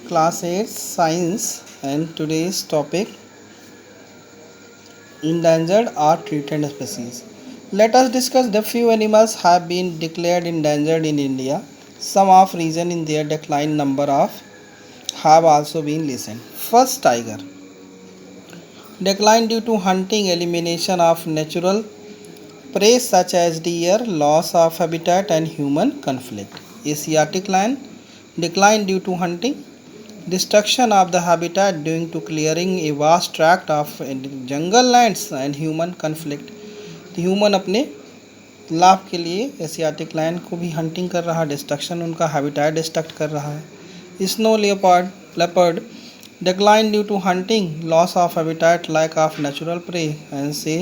Class 8 Science, and today's topic endangered or threatened species. Let us discuss the few animals have been declared endangered in India. Some of reason in their decline number of have also been listened. First, tiger. Decline due to hunting, elimination of natural prey such as deer, loss of habitat and human conflict. Asiatic lion. Decline due to hunting, destruction of the habitat due to clearing a vast tract of jungle lands and human conflict. Human अपने लाभ के लिए Asiatic lion को भी hunting कर रहा है, destruction उनका हैबिटेट डिस्ट्रक्ट कर रहा है. Snow leopard decline due to hunting, loss of habitat, lack of natural prey and से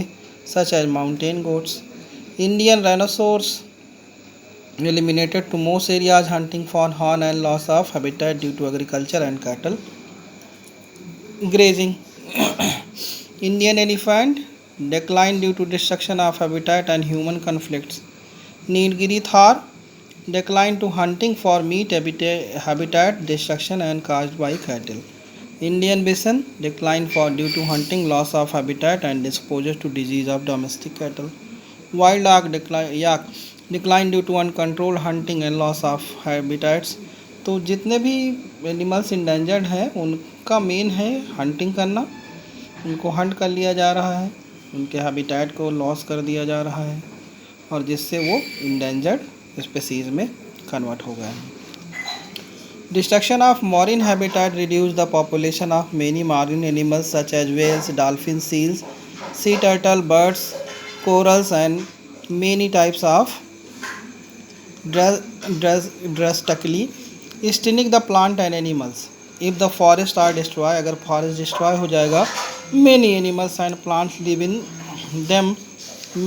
such as mountain goats. Indian rhinoceros eliminated to most areas hunting for horn and loss of habitat due to agriculture and cattle grazing. Indian elephant decline due to destruction of habitat and human conflicts. Nilgiri Thar decline to hunting for meat, habitat destruction and caused by cattle. Indian bison decline for due to hunting, loss of habitat and exposure to disease of domestic cattle. Wild yak decline due to uncontrolled hunting and loss of habitats. तो जितने भी animals endangered हैं उनका main है hunting करना, उनको Hunt कर लिया जा रहा है, उनके हैबिटेट को लॉस कर दिया जा रहा है और जिससे वो इंडेंजर्ड स्पीसीज में कन्वर्ट हो गए हैं. Destruction of marine habitat reduce the population of many marine animals such as whales, dolphin, seals, sea turtle, birds, corals and many types of drastically extinct the plant and animals. If the forest are destroyed, अगर forest destroy हो जाएगा, many animals and plants live in them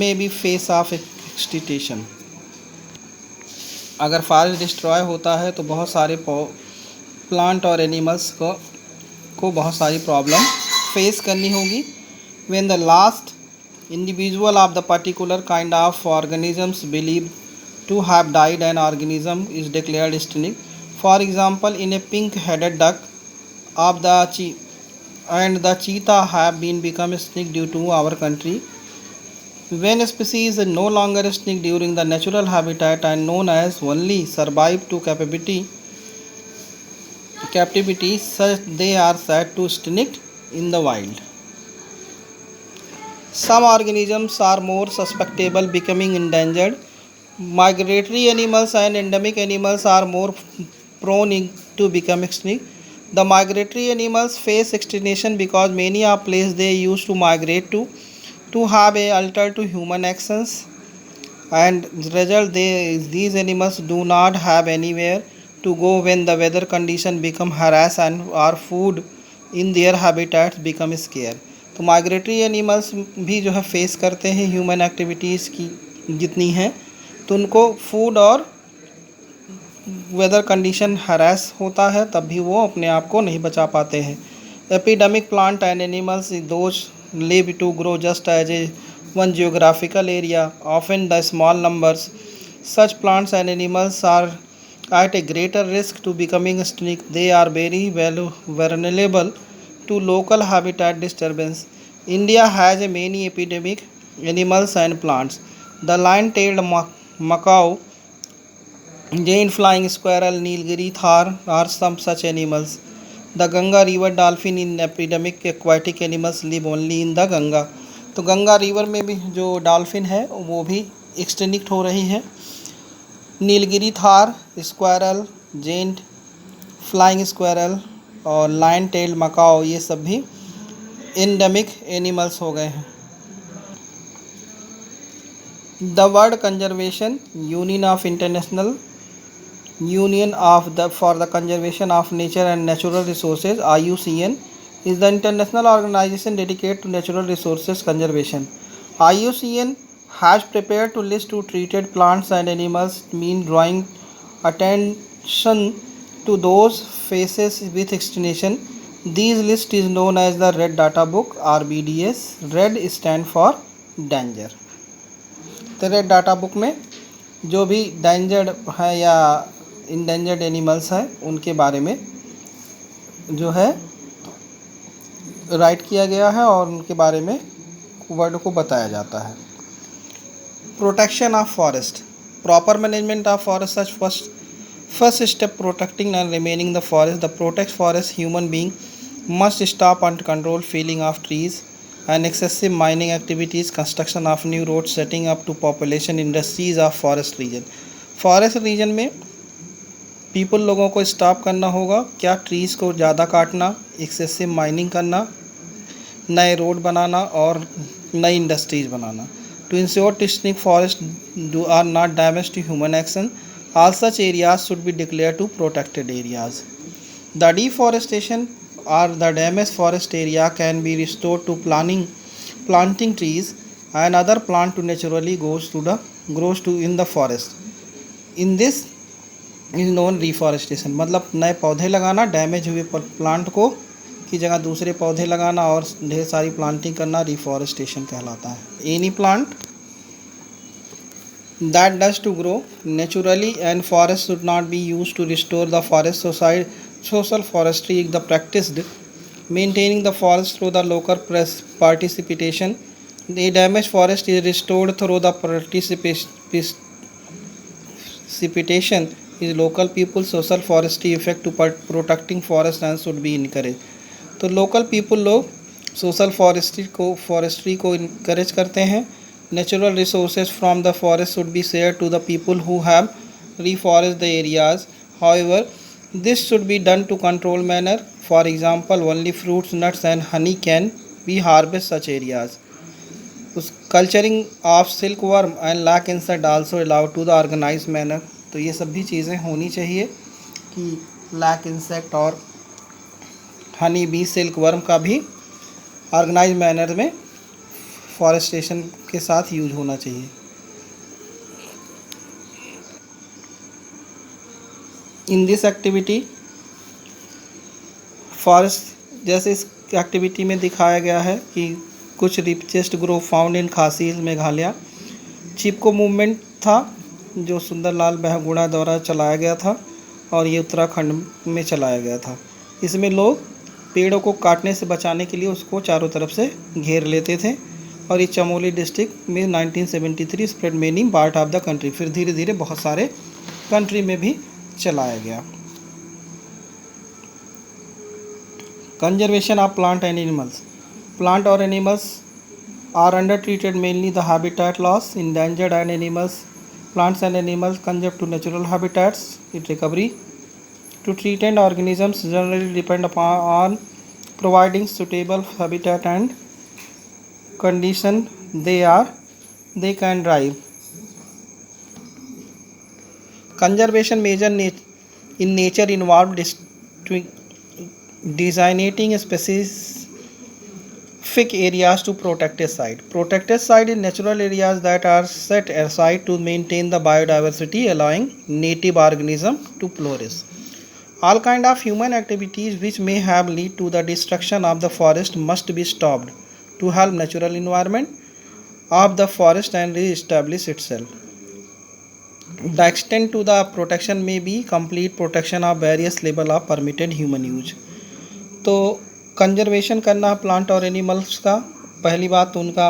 may be face of extinction. अगर forest destroy होता है तो बहुत सारे plant और एनिमल्स को बहुत सारी प्रॉब्लम फेस करनी होगी. When the last individual of the particular kind of organisms believed to have died, an organism is declared extinct. For example, in a pink-headed duck of the cheetah have been become extinct due to our country. When a species is no longer extinct during the natural habitat and known as only survive to captivity, such they are said to extinct in the wild. Some organisms are more susceptible becoming endangered. Migratory animals and endemic animals are more prone to become extinct. The migratory animals face extinction because many of places they used to migrate to have a altered to human actions, and result these animals do not have anywhere to go when the weather condition become harass and our food in their habitats become scarce. तो migratory animals भी जो है face करते हैं human activities की जितनी हैं, तो उनको फूड और वेदर कंडीशन हरास होता है, तब भी वो अपने आप को नहीं बचा पाते हैं. Epidemic plant and animals those live to grow just as a one geographical area, often the small numbers. Such plants and animals are at a greater risk to becoming extinct. They are very vulnerable to local habitat disturbance. India has many epidemic animals and plants. The lion-tailed macaw, giant flying squirrel, Nilgiri Thar are some such animals. The Ganga river dolphin in epidemic aquatic animals live only in the Ganga. तो Ganga river में भी जो dolphin है वो भी extinct हो रही है. Nilgiri tahr, squirrel, giant flying squirrel और लाइन टेल्ड मकाओ ये सब भी एंडेमिक एनिमल्स हो गए हैं. The world conservation union of international union of the for the conservation of nature and natural resources IUCN is the international organization dedicated to natural resources conservation. IUCN has prepared to list to treated plants and animals, mean drawing attention to those faces with extinction. This list is known as the Red Data Book RBDS. Red stand for danger. तो red data book में जो भी endangered है या endangered animals हैं उनके बारे में जो है राइट किया गया है और उनके बारे में वर्ड को बताया जाता है। Protection of forest, proper management of forest such first step protecting and remaining the forest the protect forest human being must stop and control felling of trees and excessive mining activities, construction of new roads, setting up to population industries of forest region। Forest region में people लोगों को stop करना होगा, क्या trees को ज़्यादा काटना, excessive mining करना, नए रोड बनाना और नई इंडस्ट्रीज बनाना। टू इंश्योर टिस्निक forest do are not damage to human action, all such areas should be declare to protected areas. The deforestation or the damaged forest area can be restored to planting trees and other plant to naturally grows to in the forest। in this is known reforestation, मतलब नए पौधे लगाना, damage हुए plant को की जगह दूसरे पौधे लगाना और ढेर सारी प्लांटिंग करना रिफॉरेस्टेशन कहलाता है। Any plant that does to grow naturally and forest should not be used to restore the forest society। Social forestry is the practiced maintaining the forest through the local participation। The damaged forest is restored through the participation is local people। social forestry effect to protecting forest and should be encouraged। तो local people लोग social forestry को encourage करते हैं। Natural resources from the forest should be share to the people who have reforest the areas। however this should be done to control manner। for example only fruits, nuts and honey can be harvest such areas। culturing of silkworm and lac insect also allowed to the organized manner। तो ये सब भी चीज़ें होनी चाहिए कि lac insect और honey bee silkworm का भी ऑर्गेनाइज मैनर में फॉरेस्टेशन के साथ यूज होना चाहिए। इन दिस एक्टिविटी फॉरेस्ट, जैसे इस एक्टिविटी में दिखाया गया है कि कुछ रिचेस्ट ग्रोव फाउंड इन खासी हिल्स मेघालय। चिपको मूवमेंट था जो सुंदरलाल बहुगुणा द्वारा चलाया गया था और ये उत्तराखंड में चलाया गया था। इसमें लोग पेड़ों को काटने से बचाने के लिए उसको चारों तरफ से घेर लेते थे और ये चमोली डिस्ट्रिक्ट में 1973 spread many part of the country. फिर धीरे धीरे बहुत सारे कंट्री में भी चलाया गया। Conservation of plant and animals, plant और animals are under treated mainly the habitat loss, endangered and animals, plants and animals convert to natural habitats in recovery। to threatened organisms generally depend upon providing suitable habitat and condition they can drive। conservation measure in nature involve designating specific areas to protected site। protected site is natural areas that are set aside to maintain the biodiversity allowing native organism to flourish। all kind of human activities which may have lead to the destruction of the forest must be stopped to help natural environment of the forest and re-establish itself। the extent to the protection may be complete protection of various level of permitted human use। तो conservation करना plant और animals का, पहली बात तो उनका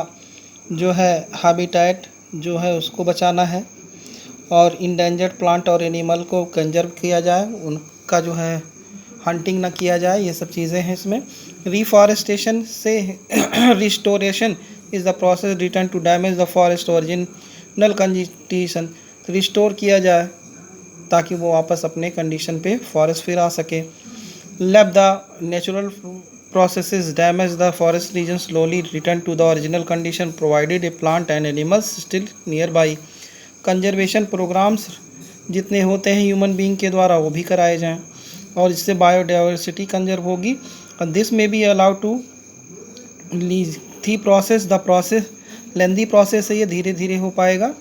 जो है हैबिटेट जो है उसको बचाना है और इंडेंजर्ड प्लांट और एनिमल को कंजर्व किया जाए, उनका जो है हंटिंग ना किया जाए, ये सब चीज़ें हैं इसमें। रिफॉरेस्टेशन से restoration is the process return to damage the forest original condition. Restore किया जाए ताकि वो वापस अपने कंडीशन पे फॉरेस्ट फिर आ सके। Let the natural processes damage the forest region slowly return to the original condition provided a plant and animals still nearby। Conservation programs जितने होते हैं ह्यूमन बीइंग के द्वारा वो भी कराए जाएं और इससे बायोडाइवर्सिटी कंजर्व होगी। और दिस में बी अलाउ टू लीथी process the process lengthy process है, ये धीरे धीरे हो पाएगा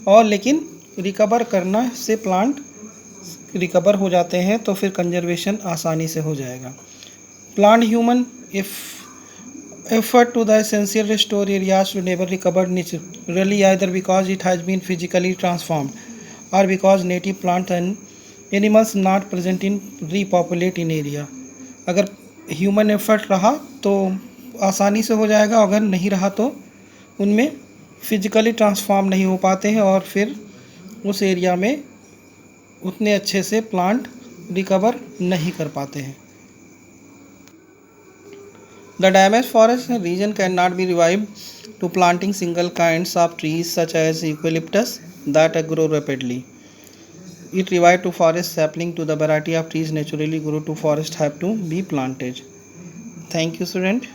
और लेकिन रिकवर करना से प्लांट रिकवर हो जाते हैं तो फिर कंजर्वेशन आसानी से हो जाएगा। plant human effort to the essential restore areas to never recover naturally either because it has been physically transformed or because native plants and animals not present in repopulate in area। अगर human effort रहा तो आसानी से हो जाएगा, अगर नहीं रहा तो उनमें फिजिकली ट्रांसफॉर्म नहीं हो पाते हैं और फिर उस एरिया में उतने अच्छे से प्लांट रिकवर नहीं कर पाते हैं। The damaged forest region cannot be revived to planting single kinds of trees such as eucalyptus that grow rapidly. It revived to forest sapling to the variety of trees naturally grow to forest have to be planted. Thank you, student.